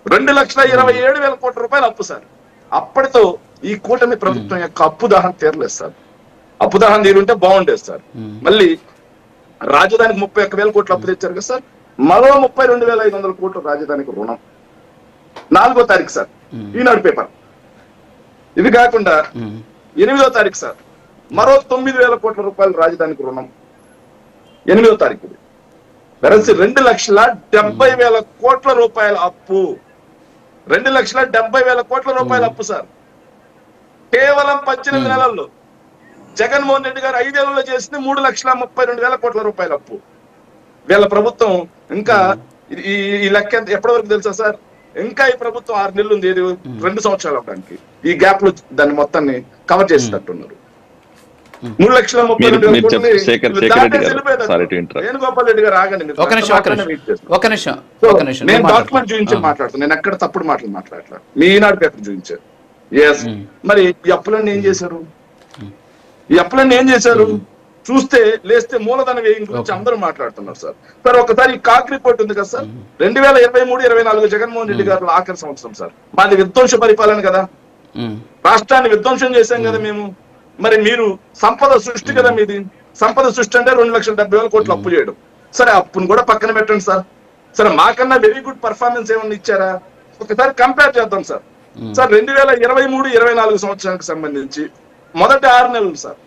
2,27,000 కోట్ల రూపాయలు అప్పు సార్. అప్పటితో ఈ కూటమి ప్రభుత్వం యొక్క అప్పు దాహం తీరలేదు సార్. అప్పు దాహం తీరుంటే బాగుండేది సార్. మళ్ళీ రాజధానికి 31,000 కోట్లు అప్పు తెచ్చారు కదా సార్. మరో 32,500 కోట్లు రాజధానికి రుణం 4వ తారీఖు సార్, ఈనాడు పేపర్. ఇది కాకుండా 8వ తారీఖు సార్ మరో 9,000 కోట్ల రూపాయలు రాజధానికి రుణం 8వ తారీఖు. 2,70,000 కోట్ల రూపాయల అప్పు. 2,70,000 కోట్ల రూపాయల అప్పు సార్. కేవలం 18 నెలల్లో జగన్మోహన్ రెడ్డి గారు 5 ఏళ్లలో చేసింది 3,32,000 కోట్ల రూపాయల అప్పు. వీళ్ళ ప్రభుత్వం ఇంకా ఈ లెక్క ఎప్పటి వరకు తెలుసా సార్? ఇంకా ఈ ప్రభుత్వం 6 నెలలు ఉంది, 2 సంవత్సరాలు అవడానికి. ఈ గ్యాప్ లో దాన్ని మొత్తాన్ని కవర్ చేసినట్టున్నారు. 3,32,000 కోట్లు. వేణుగోపాల్ రెడ్డి గారు ఆగండి, నేను డాక్యుమెంట్ చూపించి మాట్లాడుతాను. నేను ఎక్కడ తప్పుడు మాటలు మాట్లాడలేదు. మీ ఈనాడు పేపర్ చూపించారు. మరి ఈ అప్పులన్నీ ఏం చేశారు? ఈ అప్పులన్నీ ఏం చేశారు? చూస్తే లేస్తే మూలధన వ్యయం గురించి అందరూ మాట్లాడుతున్నారు సార్. సార్ ఒకసారి కాక్ రిపోర్ట్ ఉంది కదా సార్, 2023-24 జగన్మోహన్ రెడ్డి గారు ఆఖరి సంవత్సరం సార్. మాది విధ్వంస పరిపాలన కదా, రాష్ట్రాన్ని విధ్వంసం చేశాం కదా మేము. మరి మీరు సంపద సృష్టి కదా మీది. సంపద సృష్టి అంటే 2,70,000 కోట్లు అప్పు చేయడం. సరే అప్పును కూడా పక్కన పెట్టండి సార్. సరే మాకన్నా వెరీ గుడ్ పర్ఫార్మెన్స్ ఏమన్నా ఇచ్చారా? ఒకసారి కంపేర్ చేద్దాం సార్. సార్ 2023-24 సంవత్సరానికి సంబంధించి మొదటి 6 నెలలు సార్,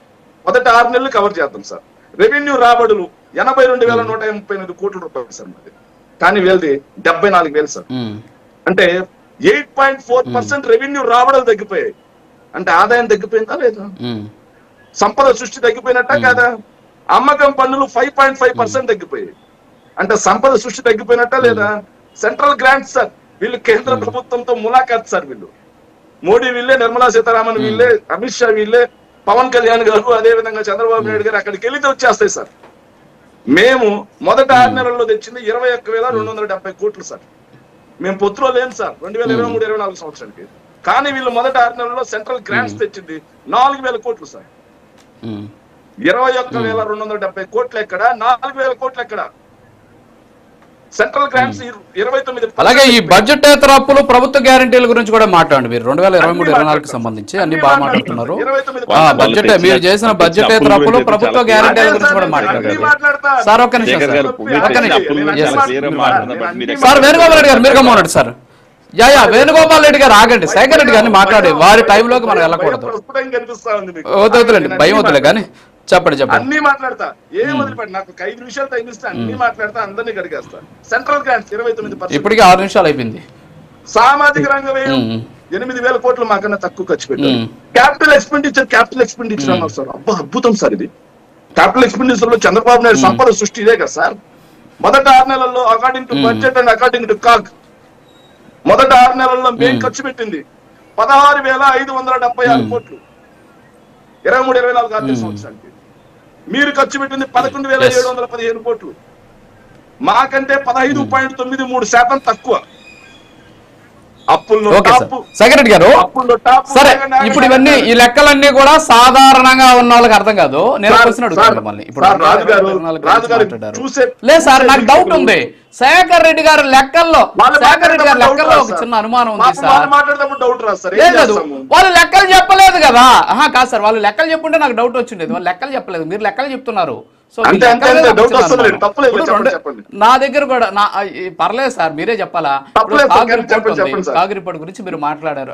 మొదటి 6 నెలలు కవర్ చేద్దాం సార్. రెవెన్యూ రాబడులు 82,138 కోట్ల రూపాయలు సార్ మాది. కానీ వీళ్ళది 74,000 సార్. అంటే 8.4% రెవెన్యూ రాబడులు తగ్గిపోయాయి. అంటే ఆదాయం తగ్గిపోయిందా లేదా? సంపద సృష్టి తగ్గిపోయినట్టా కాదా? అమ్మకం పన్నులు 5.5% తగ్గిపోయాయి. అంటే సంపద సృష్టి తగ్గిపోయినట్టా లేదా? సెంట్రల్ గ్రాంట్స్ సార్, వీళ్ళు కేంద్ర ప్రభుత్వంతో ములాఖాత్ సార్. వీళ్ళు మోడీ వీళ్ళే, నిర్మలా సీతారామన్ వీళ్ళే, అమిత్ షా వీళ్ళే, పవన్ కళ్యాణ్ గారు, అదే విధంగా చంద్రబాబు నాయుడు గారు అక్కడికి వెళితే వచ్చేస్తాయి సార్. మేము మొదటి 6 నెలల్లో తెచ్చింది 21,270 కోట్లు సార్. మేము పొత్తులో లేము సార్ 2023-24 సంవత్సరానికి. కానీ వీళ్ళు మొదటి 6 నెలల్లో సెంట్రల్ గ్రాంట్స్ తెచ్చింది 4,000 కోట్లు సార్. 21,270 కోట్లు ఎక్కడ, 4,000 కోట్లు ఎక్కడ? Central grants 29. అలాగే ఈ బడ్జెటేతర అప్పులు, ప్రభుత్వ గ్యారంటీల గురించి కూడా మాట్లాడండి. మీరు 2023-24 సంబంధించి అన్ని బాగా మాట్లాడుతున్నారు. బడ్జెట్ మీరు చేసిన బడ్జెటేతర అప్పులు, ప్రభుత్వ గ్యారంటీల గురించి కూడా మాట్లాడారు సార్. ఒక్క నిమిషం సార్. వేణుగోపాల్ రెడ్డి గారు మీరు గమనండి సార్. వేణుగోపాల్ రెడ్డి గారు ఆగండి. శేఖర్ రెడ్డి గారిని మాట్లాడే వారి టైంలోకి మనం వెళ్ళకూడదు. వద్దులేండి, భయం వద్దులే కానీ చెప్పండి. అన్ని మాట్లాడతా, ఏం వదిలిపెట్టి నాకు 5 నిమిషాలు టైం ఇస్తే అన్ని మాట్లాడతా, అందరినీ కడిగేస్తా. Central grants 29%. ఇప్పటికే 6 నిమిషాలు అయిపోయింది. సామాజిక రంగ వ్యయం 8,000 కోట్లు మాకన్నా తక్కువ ఖర్చు పెట్టారు. క్యాపిటల్ ఎక్స్పెండిచర్ అన్నారు సార్. అబ్బా అద్భుతం సార్ ఇది. క్యాపిటల్ ఎక్స్పెండిచర్ లో చంద్రబాబు నాయుడు సంపద సృష్టి ఇదే కదా సార్. మొదటి 6 నెలల్లో according to budget and according to CAG మొదటి 6 నెలల్లో మేము ఖర్చు పెట్టింది 16,576 కోట్లు 23-24 ఆర్థిక సంవత్సరానికి. మీరు ఖర్చు పెట్టింది 11,715 కోట్లు. మాకంటే 15.93% తక్కువ. సెక్రటరీ గారు సరే, ఇప్పుడు ఇవన్నీ ఈ లెక్కలన్నీ కూడా సాధారణంగా ఉన్న వాళ్ళకి అర్థం కాదు. నేను క్వశ్చన్ అడుగుతాను మళ్ళీ. ఇప్పుడు లేదు సార్, నాకు డౌట్ ఉంది. శేఖర్ రెడ్డి గారి లెక్కల్లో ఒక చిన్న అనుమానం ఉంది సార్. లేదు, వాళ్ళు లెక్కలు చెప్పలేదు కదా. కాదు సార్, వాళ్ళు లెక్కలు చెప్పుంటే నాకు డౌట్ వచ్చిండేది. వాళ్ళు లెక్కలు చెప్పలేదు, మీరు లెక్కలు చెప్తున్నారు. సో నా దగ్గర కూడా పర్లేదు సార్, మీరే చెప్పాలా. కాగ్ రిపోర్ట్ గురించి మీరు మాట్లాడారు.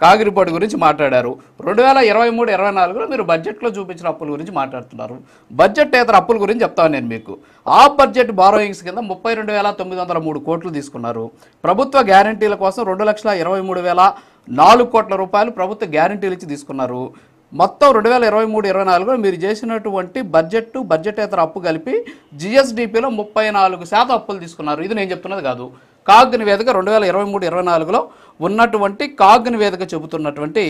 కాగ్ రిపోర్ట్ గురించి మాట్లాడారు. 2023-24లో మీరు బడ్జెట్ లో చూపించిన అప్పుల గురించి మాట్లాడుతున్నారు. బడ్జెట్ ఏతర అప్పుల గురించి చెప్తాను నేను మీకు. ఆ బడ్జెట్ బారోయింగ్స్ కింద 32,903 కోట్లు తీసుకున్నారు. ప్రభుత్వ గ్యారంటీల కోసం 2,23,004 కోట్ల రూపాయలు ప్రభుత్వ గ్యారంటీలు ఇచ్చి తీసుకున్నారు. మొత్తం 2023-24లో మీరు చేసినటువంటి బడ్జెటేతర అప్పు కలిపి జిఎస్డిపిలో 34% అప్పులు తీసుకున్నారు. ఇది నేను చెప్తున్నది కాదు. కాగ్ నివేదిక 2023-24లో ఉన్నటువంటి కాగ్ నివేదిక చెబుతున్నటువంటి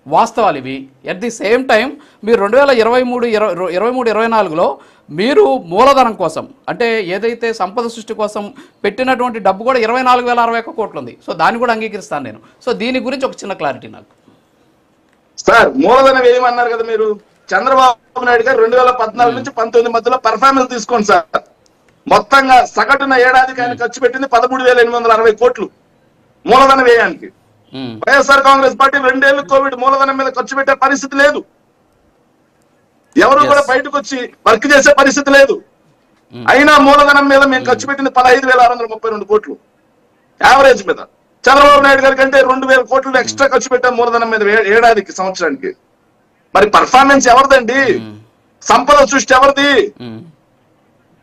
వాస్తవాలు ఇవి. ఎట్ ది సేమ్ టైం మీరు 2023-24లో మీరు మూలధనం కోసం, అంటే ఏదైతే సంపద సృష్టి కోసం పెట్టినటువంటి డబ్బు కూడా 24,061 కోట్లు ఉంది. సో దాన్ని కూడా అంగీకరిస్తాను నేను. సో దీని గురించి ఒక చిన్న క్లారిటీ నాకు. సార్ మూలధనం ఏమన్నారు కదా మీరు. చంద్రబాబు నాయుడు గారు 2014 నుంచి 19 మధ్యలో పర్ఫార్మెన్స్ తీసుకోండి సార్. మొత్తంగా సగటున ఏడాదికి ఆయన ఖర్చు పెట్టింది 13,860 కోట్లు. మూలధన వ్యయానికి. వైఎస్ఆర్ కాంగ్రెస్ పార్టీ 2 ఏళ్లు కోవిడ్ మూలధనం మీద ఖర్చు పెట్టే పరిస్థితి లేదు. ఎవరు కూడా బయటకు వచ్చి వర్క్ చేసే పరిస్థితి లేదు. అయినా మూలధనం మీద మేము ఖర్చు పెట్టింది 15,632 కోట్లు యావరేజ్ మీద. చంద్రబాబు నాయుడు గారి కంటే 2,000 కోట్లు ఎక్స్ట్రా ఖర్చు పెట్టాం మూలధనం మీద ఏడాదికి, సంవత్సరానికి. మరి పర్ఫార్మెన్స్ ఎవరిదండి? సంపద సృష్టి ఎవరిది?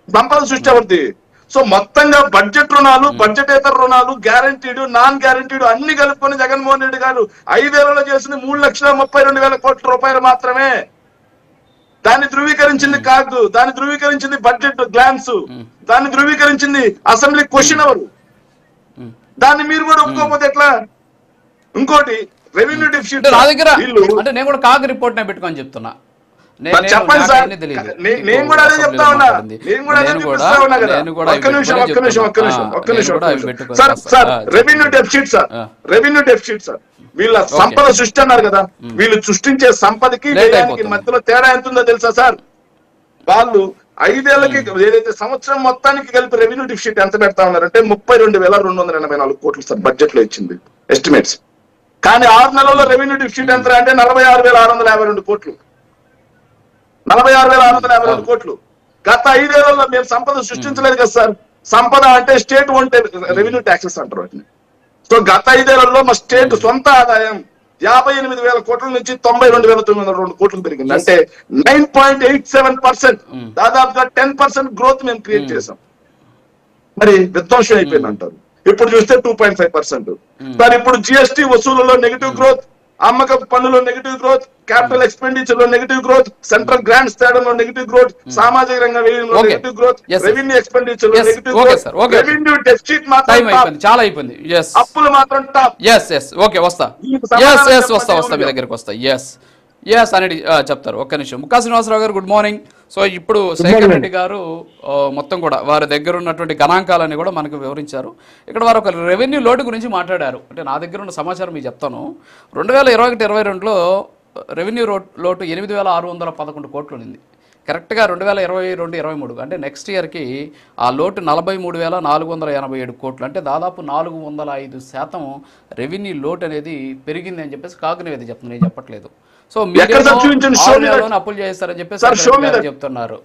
సంపద సృష్టి ఎవరిది? సో మొత్తంగా బడ్జెట్ రుణాలు, బడ్జెటేతర రుణాలు, గ్యారంటీడ్, నాన్ గ్యారంటీడ్ అన్ని కలుపుకొని జగన్మోహన్ రెడ్డి గారు 5 ఏళ్లలో చేసింది 3,32,000 కోట్ల రూపాయలు మాత్రమే. దాన్ని ధృవీకరించింది కాదు, దాన్ని ధృవీకరించింది బడ్జెట్ గ్లాన్స్, దాన్ని ధృవీకరించింది అసెంబ్లీ క్వశ్చన్ అవర్. దాన్ని మీరు కూడా ఒప్పుకోకపోతే ఎట్లా? ఇంకోటి రెవెన్యూ డెఫిసిట్ అంటే నేను కూడా కాగ్ రిపోర్ట్ నే పెట్టుకొని చెప్తున్నా. చెప్పండి సార్, నేను కూడా అదే చెప్తా ఉన్నా. నేను కూడా అదే చూపిస్తా ఉన్నా కదా. ఒక్క నిమిషం sir. Revenue deficit sir, revenue deficit sir. వీళ్ళ సంపద సృష్టి అన్నారు కదా, వీళ్ళు సృష్టించే సంపదకి వ్యయానికి మధ్యలో తేడా ఎంత ఉందో తెలుసా సార్? వాళ్ళు 5 ఏళ్లకి ఏదైతే సంవత్సరం మొత్తానికి కలిపి రెవెన్యూ డెఫిసిట్ ఎంత పెడతా ఉన్నారంటే 32,284 కోట్లు సార్ బడ్జెట్ లో ఇచ్చింది ఎస్టిమేట్స్. కానీ 6 నెలల్లో రెవెన్యూ డెఫిసిట్ ఎంత అంటే 46,652 కోట్లు. 46,652 కోట్లు. గత 5 ఏళ్లలో మేము సంపద సృష్టించలేదు కదా సార్. సంపద అంటే స్టేట్ ఓన్ రెవెన్యూ ట్యాక్సెస్ అంటారు వాటిని. సో గత 5 ఏళ్లలో మా స్టేట్ సొంత ఆదాయం 58,000 కోట్ల నుంచి 92,902 కోట్లకు పెరిగింది. అంటే 9.87%, దాదాపుగా 10% గ్రోత్ మేము క్రియేట్ చేసాం. మరి విధ్వంసం అయిపోయింది అంటారు. ఇప్పుడు చూస్తే 2.5%. సార్ ఇప్పుడు జిఎస్టీ వసూలులో నెగిటివ్ గ్రోత్, అమ్మకపు పన్నులో నెగిటివ్ గ్రోత్, క్యాపిటల్ ఎక్స్పెండిచర్ లో నెగిటివ్ గ్రోత్, సెంట్రల్ గ్రాంట్స్ తేడంలో నెగిటివ్ గ్రోత్, సామాజిక రంగ వ్యయంలో నెగిటివ్ గ్రోత్, రెవెన్యూ ఎక్స్పెండిచర్ లో నెగిటివ్ గ్రోత్, రెవెన్యూ డెఫిసిట్ మాత్రం చాలా అయిపోయింది, అప్పులు మాత్రం టాప్. ఓకే వస్తా మీ దగ్గరికి వస్తా. ఎస్ అనేది చెప్తారు. ఒక్క నిమిషం. ముక్కా శ్రీనివాసరావు గారు గుడ్ మార్నింగ్. సో ఇప్పుడు శేఖర్ రెడ్డి గారు మొత్తం కూడా వారి దగ్గర ఉన్నటువంటి గణాంకాలని కూడా మనకు వివరించారు. ఇక్కడ వారు ఒక రెవెన్యూ లోటు గురించి మాట్లాడారు. అంటే నా దగ్గర ఉన్న సమాచారం మీకు చెప్తాను. 2021-22లో రెవెన్యూ లోటు 8,611 కోట్లు ఉంది. కరెక్ట్గా 2022-23 అంటే నెక్స్ట్ ఇయర్కి ఆ లోటు 43,487 కోట్లు. అంటే దాదాపు 405% రెవెన్యూ లోటు అనేది పెరిగింది అని చెప్పేసి కాగ్నివేది చెప్తుంది, నేను చెప్పట్లేదు. సో మీరు అప్పులు చేస్తారని చెప్పేసి చెప్తున్నారు.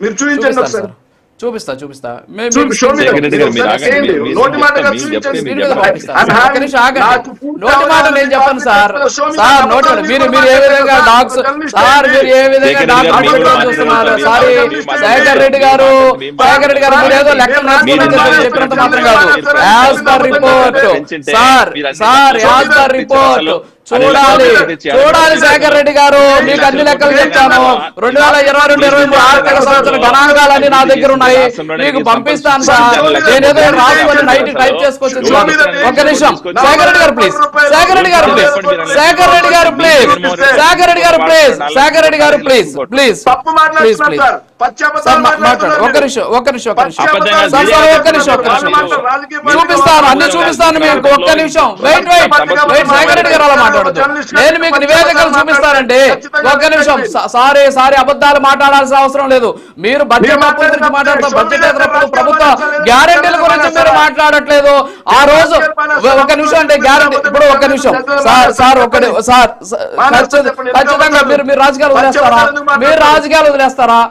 చూపిస్తా నోటి మాట నేను చెప్పను సార్. మీరు ఏ విధంగా డాక్స్ సార్, మీరు ఏ విధంగా డాక్టర్ చూస్తున్నారు? సారీ శేఖర్ రెడ్డి గారు మీరు ఏదో లెక్కలు చెప్పినంత మాత్రం కాదు. As per report sir as per report చూడాలి శేఖర్ రెడ్డి గారు, మీకు అన్ని లెక్కలు చెప్తాను. 2022-23 ఆర్థిక సంవత్సరం గణాంకాలన్నీ నా దగ్గర ఉన్నాయి, మీకు పంపిస్తాను సార్. నేనేదో రాసుకొని నైట్ టైప్ చేసుకొచ్చి ఒక్క నిమిషం. శేఖర్ రెడ్డి గారు ప్లీజ్, శేఖర్ రెడ్డి గారు ప్లీజ్, శేఖర్ రెడ్డి గారు ప్లీజ్, శేఖర్ రెడ్డి గారు ప్లీజ్, శేఖర్ రెడ్డి గారు ప్లీజ్ ప్లీజ్ ప్లీజ్ ప్లీజ్ ఒక్క నిమిషం చూపిస్తాను, అన్ని చూపిస్తాను మీకు. ఒక్క నిమిషం వెయిట్ శేఖర్ రెడ్డి గారు అలా మాట్లాడదు. నేను మీకు నివేదికలు చూపిస్తానండి. ఒక్క నిమిషం. సారీ అబద్ధాలు మాట్లాడాల్సిన అవసరం లేదు. మీరు బడ్జెట్ అప్పుల గురించి మాట్లాడతారు, బడ్జెట్ ప్రభుత్వ గ్యారెంటీల గురించి మీరు మాట్లాడట్లేదు. ఆ రోజు ఒక నిమిషం అంటే గ్యారెంటీ. ఇప్పుడు ఒక్క నిమిషం సార్ ఖచ్చితంగా మీరు రాజకీయాలు వదిలేస్తారా?